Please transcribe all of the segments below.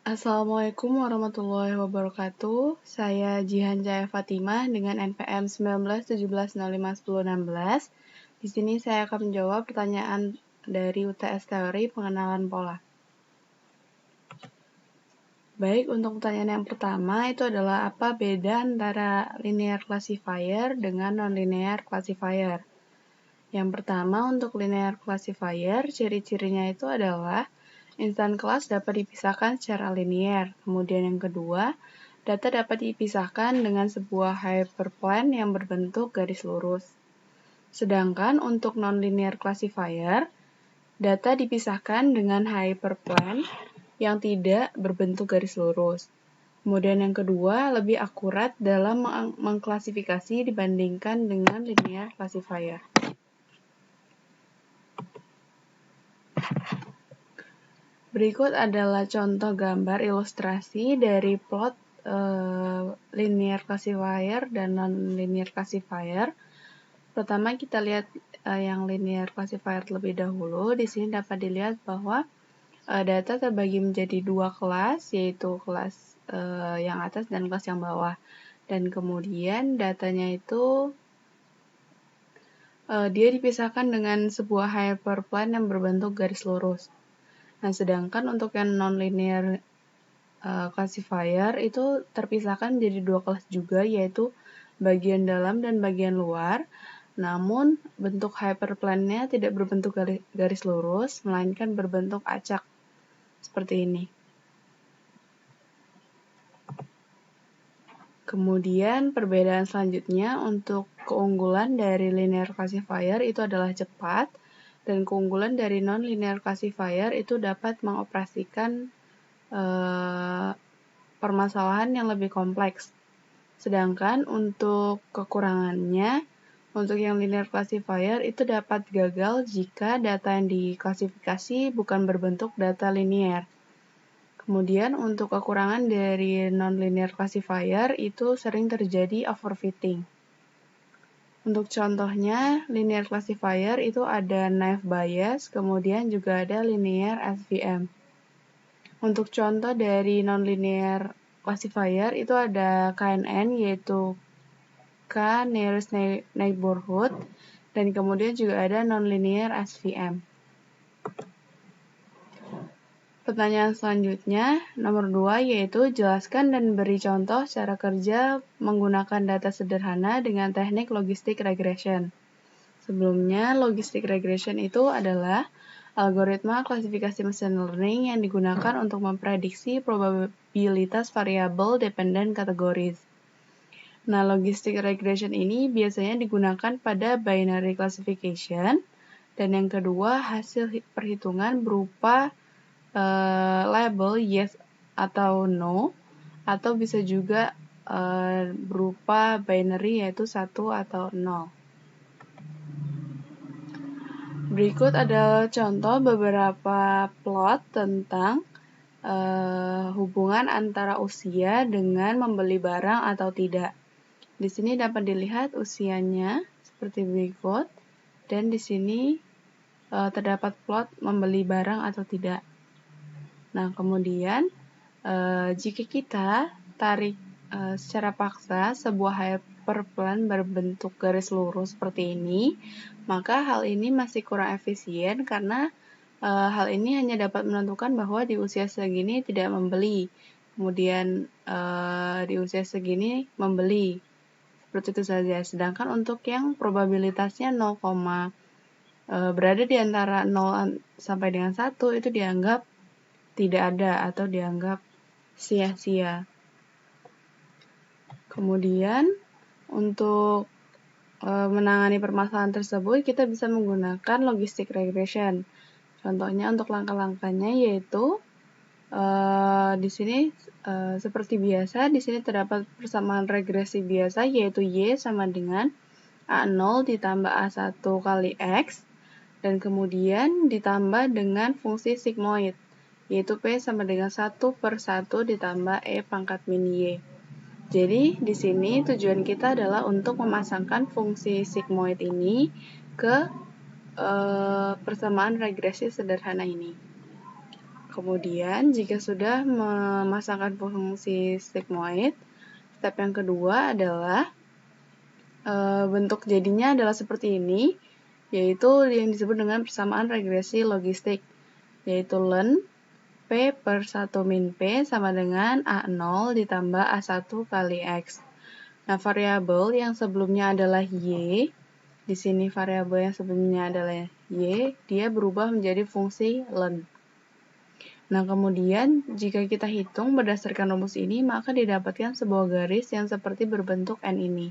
Assalamualaikum warahmatullahi wabarakatuh. Saya Jihan Jaya Fatimah dengan NPM 1917051016. Di sini saya akan menjawab pertanyaan dari UTS Teori Pengenalan Pola. Baik, untuk pertanyaan yang pertama itu adalah apa beda antara linear classifier dengan non-linear classifier. Yang pertama untuk linear classifier, ciri-cirinya itu adalah instan kelas dapat dipisahkan secara linear. Kemudian yang kedua, data dapat dipisahkan dengan sebuah hyperplane yang berbentuk garis lurus. Sedangkan untuk non-linear classifier, data dipisahkan dengan hyperplane yang tidak berbentuk garis lurus. Kemudian yang kedua, lebih akurat dalam mengklasifikasi dibandingkan dengan linear classifier. Berikut adalah contoh gambar ilustrasi dari plot linear classifier dan non-linear classifier. Pertama kita lihat yang linear classifier terlebih dahulu. Di sini dapat dilihat bahwa data terbagi menjadi dua kelas, yaitu kelas yang atas dan kelas yang bawah. Dan kemudian datanya itu dia dipisahkan dengan sebuah hyperplane yang berbentuk garis lurus. Nah, sedangkan untuk yang non-linear classifier itu terpisahkan menjadi dua kelas juga, yaitu bagian dalam dan bagian luar. Namun, bentuk hyperplane-nya tidak berbentuk garis lurus, melainkan berbentuk acak, seperti ini. Kemudian, perbedaan selanjutnya untuk keunggulan dari linear classifier itu adalah cepat, dan keunggulan dari non-linear classifier itu dapat mengoperasikan permasalahan yang lebih kompleks. Sedangkan untuk kekurangannya, untuk yang linear classifier itu dapat gagal jika data yang diklasifikasi bukan berbentuk data linear. Kemudian untuk kekurangan dari non-linear classifier itu sering terjadi overfitting. Untuk contohnya, linear classifier itu ada naive Bayes, kemudian juga ada linear SVM. Untuk contoh dari non-linear classifier itu ada KNN, yaitu K nearest neighborhood, dan kemudian juga ada non-linear SVM. Pertanyaan selanjutnya, nomor 2, yaitu jelaskan dan beri contoh cara kerja menggunakan data sederhana dengan teknik logistic regression. Sebelumnya, logistic regression itu adalah algoritma klasifikasi machine learning yang digunakan untuk memprediksi probabilitas variabel dependent categories. Nah, logistic regression ini biasanya digunakan pada binary classification, dan yang kedua, hasil perhitungan berupa label yes atau no, atau bisa juga berupa binary yaitu 1 atau 0. Berikut adalah contoh beberapa plot tentang hubungan antara usia dengan membeli barang atau tidak. Di sini dapat dilihat usianya seperti berikut, dan di sini terdapat plot membeli barang atau tidak. Nah, kemudian jika kita tarik secara paksa sebuah hyperplane berbentuk garis lurus seperti ini, maka hal ini masih kurang efisien karena hal ini hanya dapat menentukan bahwa di usia segini tidak membeli, kemudian di usia segini membeli, seperti itu saja. Sedangkan untuk yang probabilitasnya 0, berada di antara 0 sampai dengan 1 itu dianggap tidak ada atau dianggap sia-sia. Kemudian untuk menangani permasalahan tersebut kita bisa menggunakan logistic regression. Contohnya untuk langkah-langkahnya yaitu di sini seperti biasa, di sini terdapat persamaan regresi biasa yaitu Y sama dengan A0 ditambah A1 kali X, dan kemudian ditambah dengan fungsi sigmoid yaitu P sama dengan 1/1 ditambah E pangkat min Y. Jadi di sini tujuan kita adalah untuk memasangkan fungsi sigmoid ini ke persamaan regresi sederhana ini. kemudian jika sudah memasangkan fungsi sigmoid, step yang kedua adalah bentuk jadinya adalah seperti ini, yaitu yang disebut dengan persamaan regresi logistik, yaitu ln P per 1 min P sama dengan A0 ditambah A1 kali X. Nah, variabel yang sebelumnya adalah Y, di sini variabel yang sebelumnya adalah Y, dia berubah menjadi fungsi ln. Nah, kemudian jika kita hitung berdasarkan rumus ini, maka didapatkan sebuah garis yang seperti berbentuk N ini.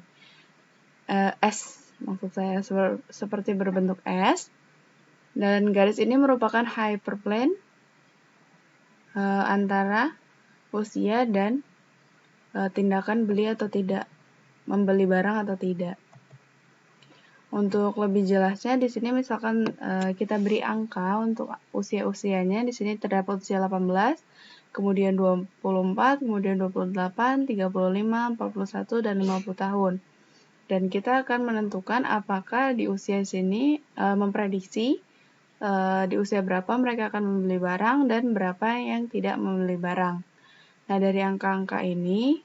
S, maksud saya seperti berbentuk S. Dan garis ini merupakan hyperplane antara usia dan tindakan beli atau tidak, membeli barang atau tidak. Untuk lebih jelasnya di sini misalkan kita beri angka untuk usia-usianya, di sini terdapat usia 18, kemudian 24, kemudian 28, 35, 41 dan 50 tahun. Dan kita akan menentukan apakah di usia sini memprediksi di usia berapa mereka akan membeli barang dan berapa yang tidak membeli barang. Nah, dari angka-angka ini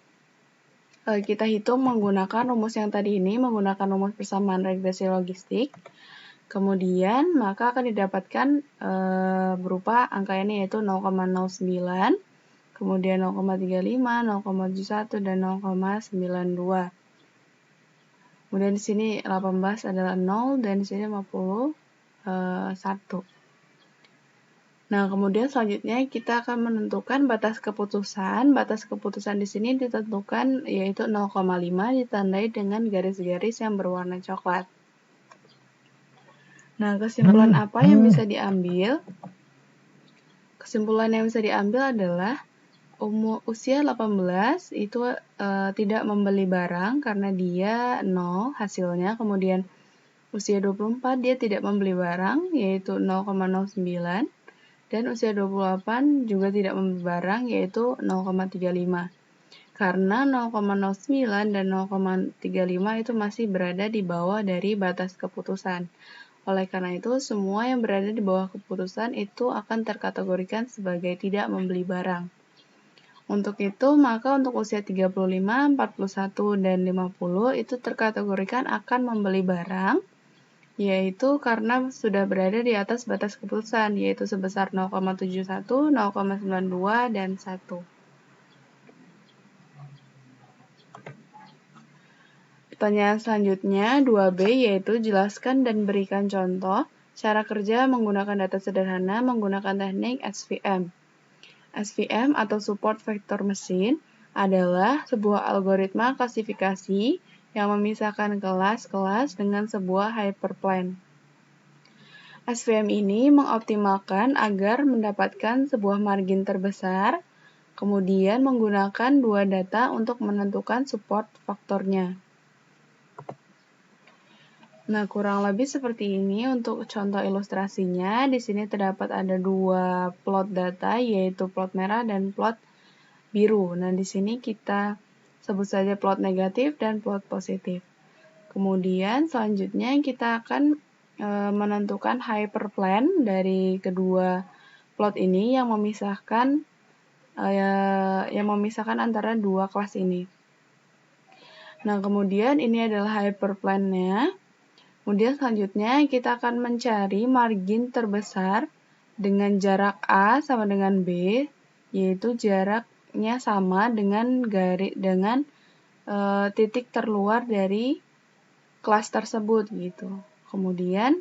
kita hitung menggunakan rumus yang tadi ini, menggunakan rumus persamaan regresi logistik. Kemudian, maka akan didapatkan berupa angka ini yaitu 0,09, kemudian 0,35, 0,71, dan 0,92. Kemudian di sini 18 adalah 0, dan di sini 51. Nah, kemudian selanjutnya kita akan menentukan batas keputusan. Batas keputusan di sini ditentukan yaitu 0,5 ditandai dengan garis-garis yang berwarna coklat. Nah, kesimpulan apa yang bisa diambil? Kesimpulan yang bisa diambil adalah usia 18 itu tidak membeli barang karena dia 0 hasilnya. Kemudian usia 24 dia tidak membeli barang yaitu 0,09. Dan usia 28 juga tidak membeli barang yaitu 0,35. Karena 0,09 dan 0,35 itu masih berada di bawah dari batas keputusan. Oleh karena itu, semua yang berada di bawah keputusan itu akan terkategorikan sebagai tidak membeli barang. Untuk itu, maka untuk usia 35, 41, dan 50 itu terkategorikan akan membeli barang, yaitu karena sudah berada di atas batas keputusan, yaitu sebesar 0,71, 0,92, dan 1. Pertanyaan selanjutnya, 2B, yaitu jelaskan dan berikan contoh cara kerja menggunakan data sederhana menggunakan teknik SVM. SVM atau Support Vector Machine adalah sebuah algoritma klasifikasi yang memisahkan kelas-kelas dengan sebuah hyperplane. SVM ini mengoptimalkan agar mendapatkan sebuah margin terbesar, kemudian menggunakan dua data untuk menentukan support faktornya. Nah, kurang lebih seperti ini untuk contoh ilustrasinya. Di sini terdapat ada dua plot data, yaitu plot merah dan plot biru. Nah, di sini kita sebut saja plot negatif dan plot positif. Kemudian selanjutnya kita akan menentukan hyperplane dari kedua plot ini yang memisahkan antara dua kelas ini. Nah, kemudian ini adalah hyperplane-nya. Kemudian selanjutnya kita akan mencari margin terbesar dengan jarak A sama dengan B, yaitu jaraknya sama dengan titik terluar dari kelas tersebut gitu. Kemudian,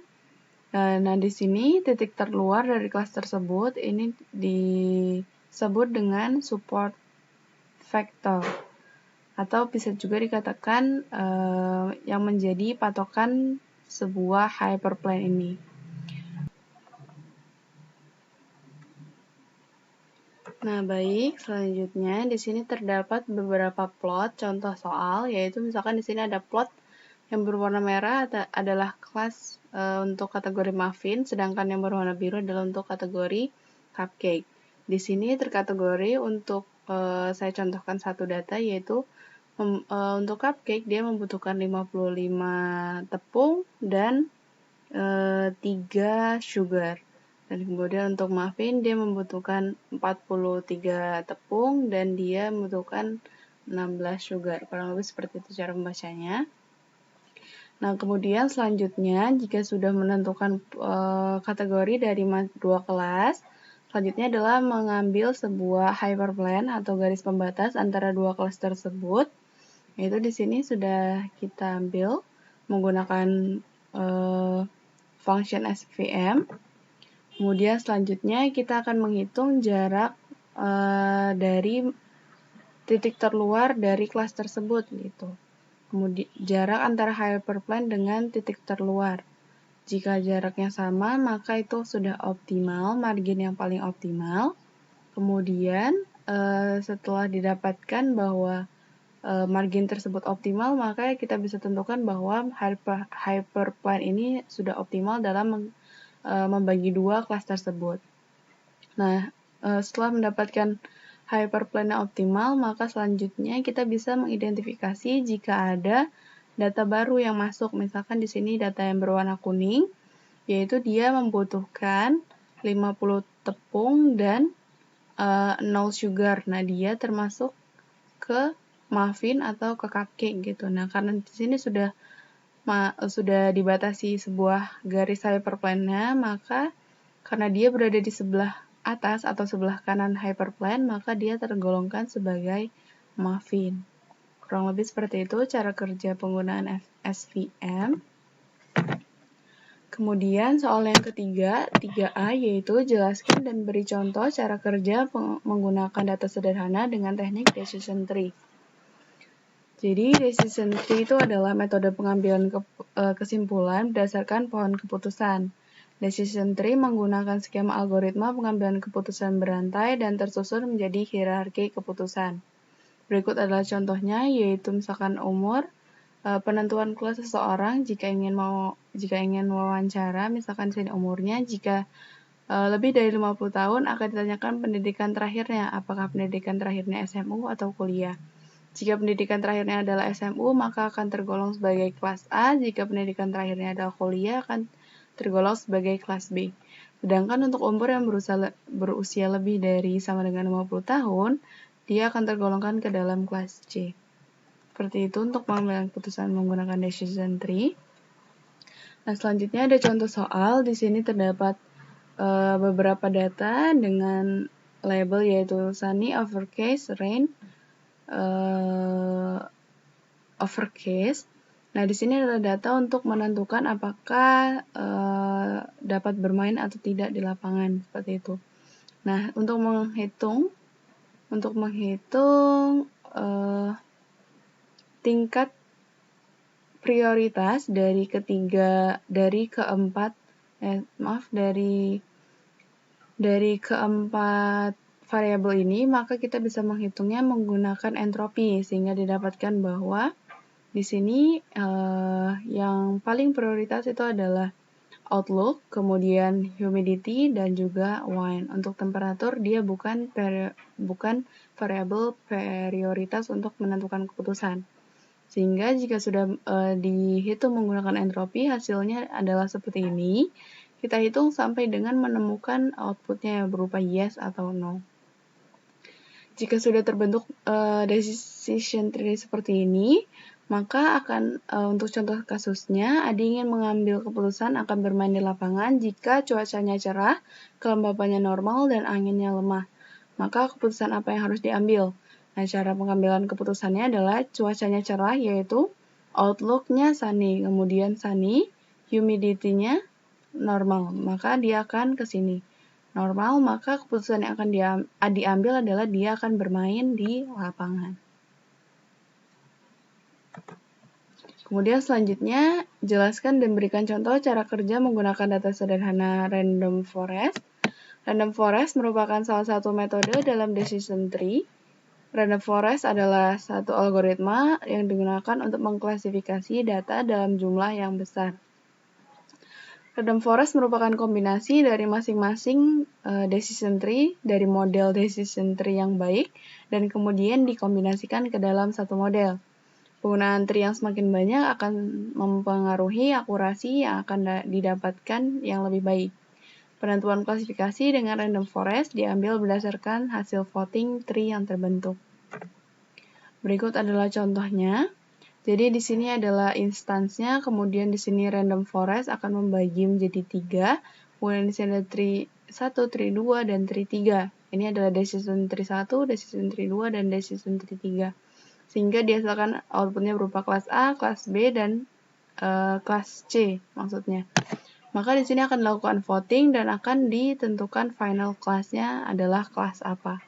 nah di sini titik terluar dari kelas tersebut ini disebut dengan support vector, atau bisa juga dikatakan yang menjadi patokan sebuah hyperplane ini. Nah, baik, selanjutnya di sini terdapat beberapa plot contoh soal, yaitu misalkan di sini ada plot yang berwarna merah adalah kelas untuk kategori muffin, sedangkan yang berwarna biru adalah untuk kategori cupcake. Di sini terkategori untuk saya contohkan satu data, yaitu untuk cupcake dia membutuhkan 55 tepung dan 3 sugar. Dan kemudian untuk muffin dia membutuhkan 43 tepung dan dia membutuhkan 16 sugar. Kurang lebih seperti itu cara membacanya. Nah, kemudian selanjutnya jika sudah menentukan kategori dari dua kelas, selanjutnya adalah mengambil sebuah hyperplane atau garis pembatas antara dua kelas tersebut. Yaitu di sini sudah kita ambil menggunakan function SVM. Kemudian selanjutnya kita akan menghitung jarak dari titik terluar dari kelas tersebut gitu. Kemudian jarak antara hyperplane dengan titik terluar. Jika jaraknya sama, maka itu sudah optimal, margin yang paling optimal. Kemudian setelah didapatkan bahwa margin tersebut optimal, maka kita bisa tentukan bahwa hyperplane ini sudah optimal dalam membagi dua kelas tersebut. Nah, setelah mendapatkan hyperplane optimal, maka selanjutnya kita bisa mengidentifikasi jika ada data baru yang masuk. Misalkan di sini data yang berwarna kuning, yaitu dia membutuhkan 50 tepung dan 0 sugar. Nah, dia termasuk ke muffin atau ke cupcake gitu. Nah, karena di sini sudah dibatasi sebuah garis hyperplane-nya, maka karena dia berada di sebelah atas atau sebelah kanan hyperplane, maka dia tergolongkan sebagai muffin. Kurang lebih seperti itu cara kerja penggunaan SVM. Kemudian soal yang ketiga, 3A, yaitu jelaskan dan beri contoh cara kerja menggunakan data sederhana dengan teknik decision tree. Jadi, decision tree itu adalah metode pengambilan kesimpulan berdasarkan pohon keputusan. Decision tree menggunakan skema algoritma pengambilan keputusan berantai dan tersusun menjadi hierarki keputusan. Berikut adalah contohnya, yaitu misalkan umur, penentuan kelas seseorang jika ingin wawancara, misalkan di sini umurnya, jika lebih dari 50 tahun akan ditanyakan pendidikan terakhirnya, apakah pendidikan terakhirnya SMU atau kuliah. Jika pendidikan terakhirnya adalah SMU, maka akan tergolong sebagai kelas A. Jika pendidikan terakhirnya adalah kuliah, akan tergolong sebagai kelas B. Sedangkan untuk umur yang berusia lebih dari sama dengan 50 tahun, dia akan tergolongkan ke dalam kelas C. Seperti itu untuk pengambilan keputusan menggunakan decision tree. Nah, selanjutnya ada contoh soal. Di sini terdapat beberapa data dengan label yaitu sunny, overcast, rain, overcast. Nah, di sini adalah data untuk menentukan apakah dapat bermain atau tidak di lapangan, seperti itu. Nah, untuk menghitung tingkat prioritas dari keempat variabel ini, maka kita bisa menghitungnya menggunakan entropi, sehingga didapatkan bahwa di sini yang paling prioritas itu adalah outlook, kemudian humidity, dan juga wind. Untuk temperatur, dia bukan variabel prioritas untuk menentukan keputusan. Sehingga jika sudah dihitung menggunakan entropi, hasilnya adalah seperti ini. Kita hitung sampai dengan menemukan outputnya yang berupa yes atau no. Jika sudah terbentuk decision tree seperti ini, maka akan untuk contoh kasusnya, Adi ingin mengambil keputusan akan bermain di lapangan jika cuacanya cerah, kelembabannya normal, dan anginnya lemah. Maka keputusan apa yang harus diambil? Nah, cara pengambilan keputusannya adalah cuacanya cerah, yaitu outlook-nya sunny, kemudian sunny, humidity-nya normal, maka dia akan ke sini. Normal, maka keputusan yang akan diambil adalah dia akan bermain di lapangan. Kemudian selanjutnya, jelaskan dan berikan contoh cara kerja menggunakan data sederhana random forest. Random forest merupakan salah satu metode dalam decision tree. Random forest adalah satu algoritma yang digunakan untuk mengklasifikasi data dalam jumlah yang besar. Random forest merupakan kombinasi dari masing-masing decision tree, dari model decision tree yang baik, dan kemudian dikombinasikan ke dalam satu model. Penggunaan tree yang semakin banyak akan mempengaruhi akurasi yang akan didapatkan yang lebih baik. Penentuan klasifikasi dengan random forest diambil berdasarkan hasil voting tree yang terbentuk. Berikut adalah contohnya. Jadi di sini adalah instansnya, kemudian di sini random forest akan membagi menjadi 3, kemudian di sini ada tree 1, tree 2, dan tree 3. Ini adalah decision tree 1, decision tree 2, dan decision tree 3. Sehingga dihasilkan outputnya berupa kelas A, kelas B, dan kelas C maksudnya. Maka di sini akan dilakukan voting dan akan ditentukan final kelasnya adalah kelas apa.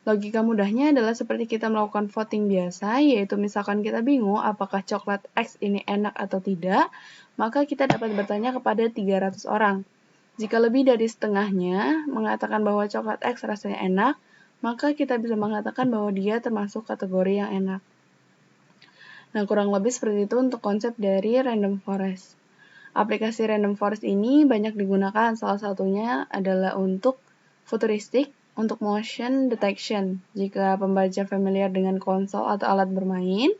Logika mudahnya adalah seperti kita melakukan voting biasa, yaitu misalkan kita bingung apakah coklat X ini enak atau tidak, maka kita dapat bertanya kepada 300 orang. Jika lebih dari setengahnya mengatakan bahwa coklat X rasanya enak, maka kita bisa mengatakan bahwa dia termasuk kategori yang enak. Nah, kurang lebih seperti itu untuk konsep dari random forest. Aplikasi random forest ini banyak digunakan, salah satunya adalah untuk futuristik, untuk motion detection. Jika pembaca familiar dengan konsol atau alat bermain,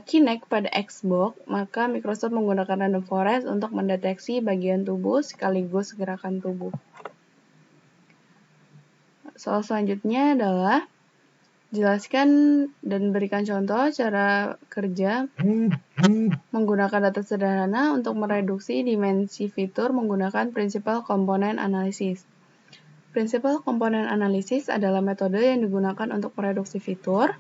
Kinect pada Xbox, maka Microsoft menggunakan random forest untuk mendeteksi bagian tubuh sekaligus gerakan tubuh. Soal selanjutnya adalah jelaskan dan berikan contoh cara kerja menggunakan data sederhana untuk mereduksi dimensi fitur menggunakan Principal Component Analysis. Principal Component Analysis adalah metode yang digunakan untuk mereduksi fitur.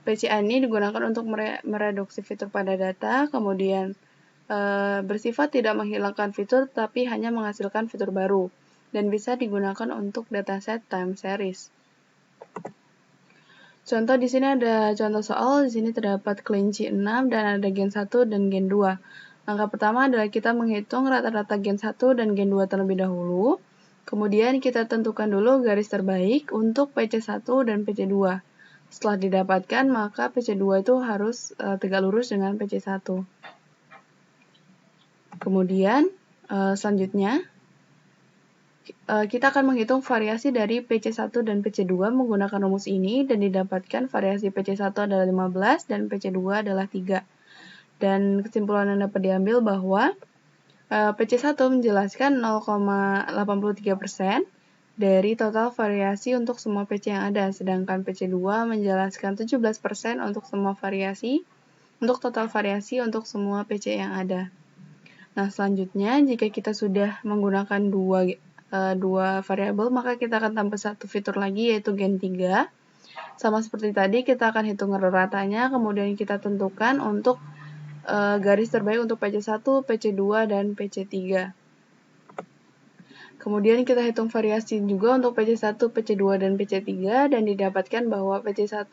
PCA ini digunakan untuk mereduksi fitur pada data, kemudian bersifat tidak menghilangkan fitur tapi hanya menghasilkan fitur baru, dan bisa digunakan untuk dataset time series. Contoh di sini ada contoh soal, di sini terdapat kelinci 6 dan ada gen 1 dan gen 2. Langkah pertama adalah kita menghitung rata-rata gen 1 dan gen 2 terlebih dahulu. Kemudian kita tentukan dulu garis terbaik untuk PC1 dan PC2. Setelah didapatkan, maka PC2 itu harus tegak lurus dengan PC1. Kemudian, selanjutnya, kita akan menghitung variasi dari PC1 dan PC2 menggunakan rumus ini dan didapatkan variasi PC1 adalah 15 dan PC2 adalah 3. Dan kesimpulan yang dapat diambil bahwa PC1 menjelaskan 0,83% dari total variasi untuk semua PC yang ada, sedangkan PC2 menjelaskan 17% untuk semua variasi, untuk total variasi untuk semua PC yang ada. Nah, selanjutnya jika kita sudah menggunakan dua variabel, maka kita akan tambah satu fitur lagi yaitu gen 3. Sama seperti tadi, kita akan hitung ratanya, kemudian kita tentukan untuk garis terbaik untuk PC1, PC2, dan PC3. Kemudian kita hitung variasi juga untuk PC1, PC2, dan PC3 dan didapatkan bahwa PC1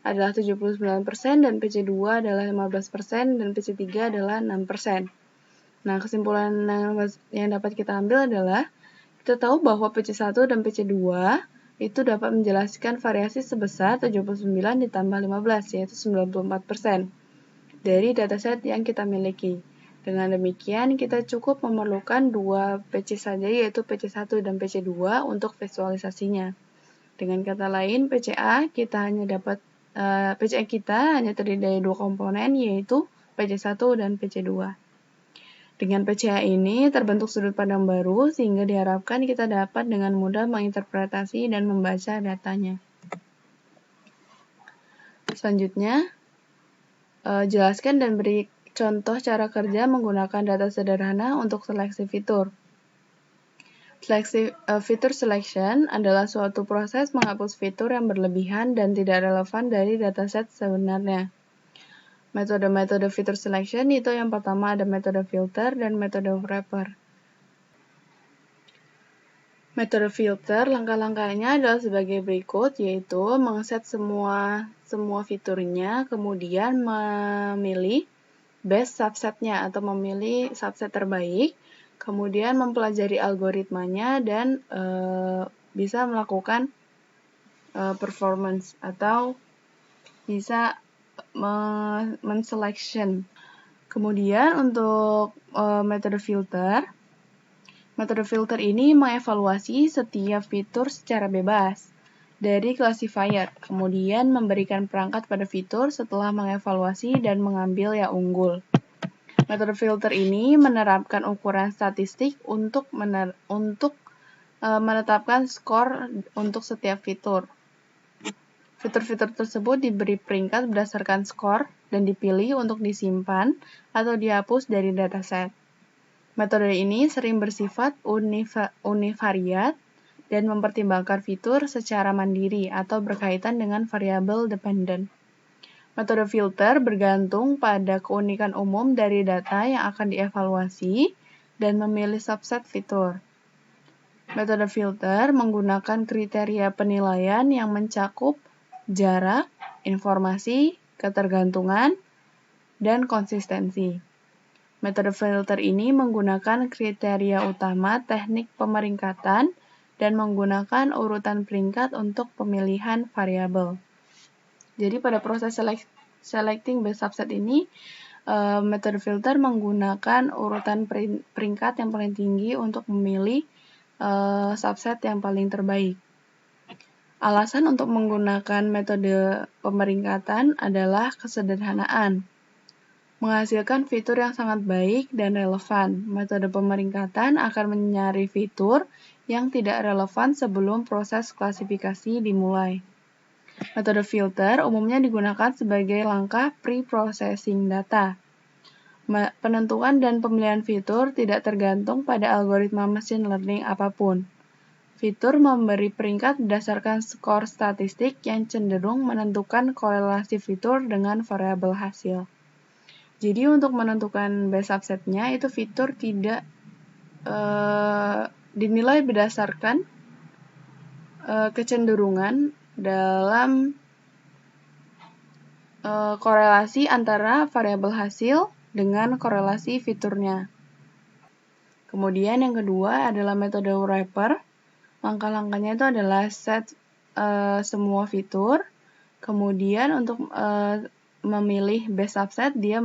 adalah 79% dan PC2 adalah 15% dan PC3 adalah 6%. Nah, kesimpulan yang dapat kita ambil adalah kita tahu bahwa PC1 dan PC2 itu dapat menjelaskan variasi sebesar 79 ditambah 15, yaitu 94% dari dataset yang kita miliki. Dengan demikian, kita cukup memerlukan 2 PC saja, yaitu PC1 dan PC2 untuk visualisasinya. Dengan kata lain, PCA kita hanya terdiri dari 2 komponen, yaitu PC1 dan PC2. Dengan PCA ini terbentuk sudut pandang baru sehingga diharapkan kita dapat dengan mudah menginterpretasi dan membaca datanya. Selanjutnya, jelaskan dan beri contoh cara kerja menggunakan data sederhana untuk seleksi fitur. Fitur selection adalah suatu proses menghapus fitur yang berlebihan dan tidak relevan dari dataset sebenarnya. Metode-metode fitur selection itu yang pertama ada metode filter dan metode wrapper. Metode filter, langkah-langkahnya adalah sebagai berikut, yaitu mengset semua fiturnya, kemudian memilih best subsetnya atau memilih subset terbaik, kemudian mempelajari algoritmanya dan bisa melakukan performance atau bisa men-selection. Kemudian untuk metode filter ini mengevaluasi setiap fitur secara bebas dari classifier, kemudian memberikan perangkat pada fitur setelah mengevaluasi dan mengambil yang unggul. Metode filter ini menerapkan ukuran statistik untuk menetapkan skor untuk setiap fitur. Fitur-fitur tersebut diberi peringkat berdasarkan skor dan dipilih untuk disimpan atau dihapus dari dataset. Metode ini sering bersifat univariat dan mempertimbangkan fitur secara mandiri atau berkaitan dengan variabel dependent. Metode filter bergantung pada keunikan umum dari data yang akan dievaluasi dan memilih subset fitur. Metode filter menggunakan kriteria penilaian yang mencakup jarak, informasi, ketergantungan, dan konsistensi. Metode filter ini menggunakan kriteria utama teknik pemeringkatan dan menggunakan urutan peringkat untuk pemilihan variabel. Jadi pada proses selecting best subset ini, metode filter menggunakan urutan peringkat yang paling tinggi untuk memilih subset yang paling terbaik. Alasan untuk menggunakan metode pemeringkatan adalah kesederhanaan. Menghasilkan fitur yang sangat baik dan relevan. Metode pemeringkatan akan mencari fitur yang tidak relevan sebelum proses klasifikasi dimulai. Metode filter umumnya digunakan sebagai langkah pre-processing data. Penentuan dan pemilihan fitur tidak tergantung pada algoritma machine learning apapun. Fitur memberi peringkat berdasarkan skor statistik yang cenderung menentukan korelasi fitur dengan variabel hasil. Jadi untuk menentukan best subsetnya itu fitur tidak dinilai berdasarkan kecenderungan dalam korelasi antara variabel hasil dengan korelasi fiturnya. Kemudian yang kedua adalah metode wrapper. Langkah-langkahnya itu adalah set semua fitur. Kemudian untuk memilih best subset, dia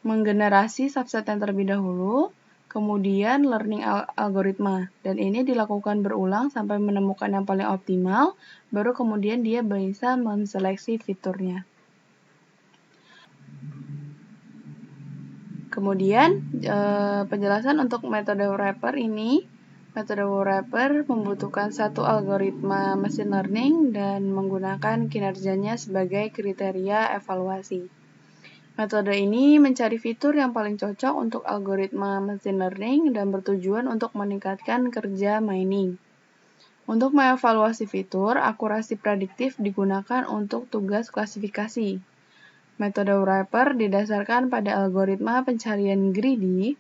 menggenerasi subset yang terlebih dahulu, kemudian learning algoritma. Dan ini dilakukan berulang sampai menemukan yang paling optimal, baru kemudian dia bisa menseleksi fiturnya. Kemudian penjelasan untuk metode wrapper ini. Metode wrapper membutuhkan satu algoritma machine learning dan menggunakan kinerjanya sebagai kriteria evaluasi. Metode ini mencari fitur yang paling cocok untuk algoritma machine learning dan bertujuan untuk meningkatkan kerja mining. Untuk mengevaluasi fitur, akurasi prediktif digunakan untuk tugas klasifikasi. Metode wrapper didasarkan pada algoritma pencarian greedy,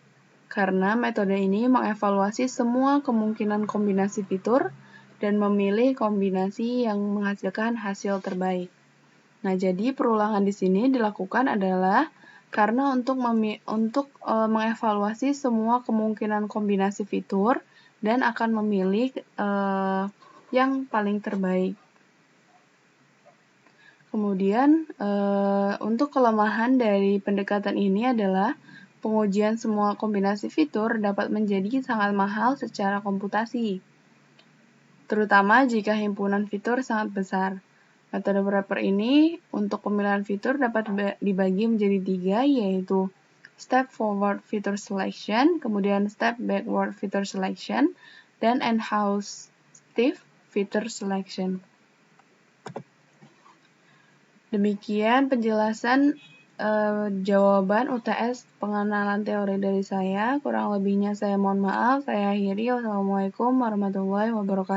karena metode ini mengevaluasi semua kemungkinan kombinasi fitur dan memilih kombinasi yang menghasilkan hasil terbaik. Nah, jadi perulangan di sini dilakukan adalah karena untuk mengevaluasi semua kemungkinan kombinasi fitur dan akan memilih yang paling terbaik. Kemudian, untuk kelemahan dari pendekatan ini adalah pengujian semua kombinasi fitur dapat menjadi sangat mahal secara komputasi, terutama jika himpunan fitur sangat besar. Metode wrapper ini untuk pemilihan fitur dapat dibagi menjadi 3, yaitu step forward feature selection, kemudian step backward feature selection, dan exhaustive feature selection. Demikian penjelasan jawaban UTS pengenalan teori dari saya. Kurang lebihnya saya mohon maaf. Saya akhiri. Wassalamualaikum warahmatullahi wabarakatuh.